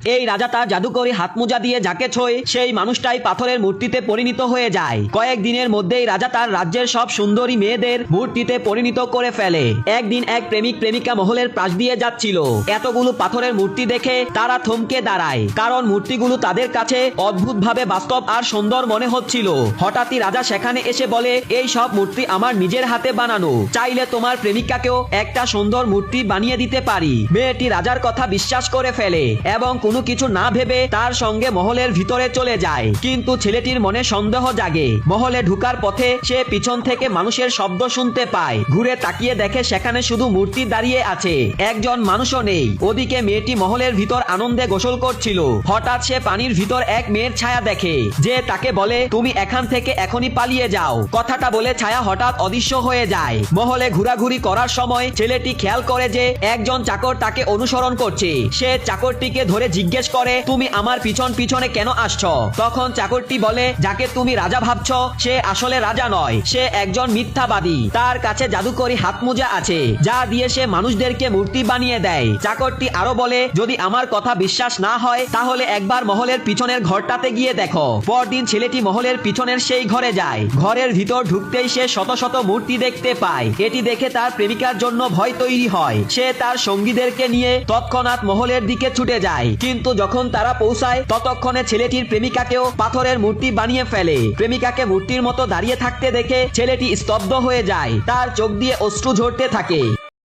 এই রাজা তার জাদুকরী হাত মোজা দিয়ে যাকে ছোঁয় সেই মানুষটাই পাথরের মূর্তিতে পরিণত হয়ে যায়। কয়েকদিনের মধ্যেই রাজা তার রাজ্যের সব সুন্দরী মেয়েদের মূর্তিতে পরিণত করে ফেলে। একদিন এক প্রেমিক প্রেমিকা মহলের পাশ দিয়ে যাচ্ছিল। এতগুলো পাথরের মূর্তি দেখে তারা থমকে দাঁড়ায়, কারণ মূর্তিগুলো তাদের কাছে অদ্ভুতভাবে বাস্তব আর সুন্দর মনে হচ্ছিল। হঠাৎই রাজা সেখানে এসে বলে, এই সব মূর্তি আমার নিজের হাতে বানানো, চাইলে তোমার প্রেমিকাকেও একটা সুন্দর মূর্তি বানিয়ে দিতে পারি। মেয়েটি রাজার কথা বিশ্বাস করে ফেলে এবং কোনো কিছু না ভেবে তার সঙ্গে মহলের ভিতরে চলে যায়। কিন্তু ছেলেটির মনে সন্দেহ জাগে। মহলে ঢুকার পথে সে পিছন থেকে মানুষের শব্দ শুনতে পায়। ঘুরে তাকিয়ে দেখে সেখানে শুধু মূর্তি দাঁড়িয়ে আছে, একজন মানুষও নেই। ওদিকে মেয়েটি মহলের ভিতর আনন্দে গোসল করছিল। হঠাৎ সে পানির ভিতর এক মেয়ের ছায়া দেখে, যে তাকে বলে, তুমি এখান থেকে এখনই পালিয়ে যাও। কথাটা বলে ছায়া হঠাৎ অদৃশ্য হয়ে যায়। মহলে ঘোরাঘুরি করার সময় ছেলেটি খেয়াল করে যে একজন চাকর তাকে অনুসরণ করছে। সে চাকরটিকে ধরে জিজ্ঞেস করে, তুমি আমার পিছন পিছনে কেন আসছো? তখন চাকরটি বলে, যাকে তুমি রাজা ভাবছো সে আসলে রাজা নয়, সে একজন মিথ্যাবাদী। তার কাছে জাদুকরী হাত মোজা আছে, যা দিয়ে সে মানুষদেরকে মূর্তি বানিয়ে দেয়। চাকরটি আরো বলে, যদি আমার কথা বিশ্বাস না হয় তাহলে একবার মহলের পিছনের ঘরটাতে গিয়ে দেখো। পরদিন ছেলেটি মহলের পিছনের সেই ঘরে যায়। ঘরের ভিতর ঢুকতেই সে শত শত মূর্তি দেখতে পায়। এটি দেখে তার প্রেমিকার জন্য ভয় তৈরি হয়। সে তার সঙ্গীদেরকে নিয়ে তৎক্ষণাৎ মহলের দিকে ছুটে যায়। কিন্তু যখন তারা পৌঁছায় ততক্ষণে ছেলেটির প্রেমিকাকেও পাথরের মূর্তি বানিয়ে ফেলে। প্রেমিকাকে মূর্তির মতো দাঁড়িয়ে থাকতে দেখে ছেলেটি স্তব্ধ হয়ে যায়। তার চোখ দিয়ে অশ্রু ঝরতে থাকে।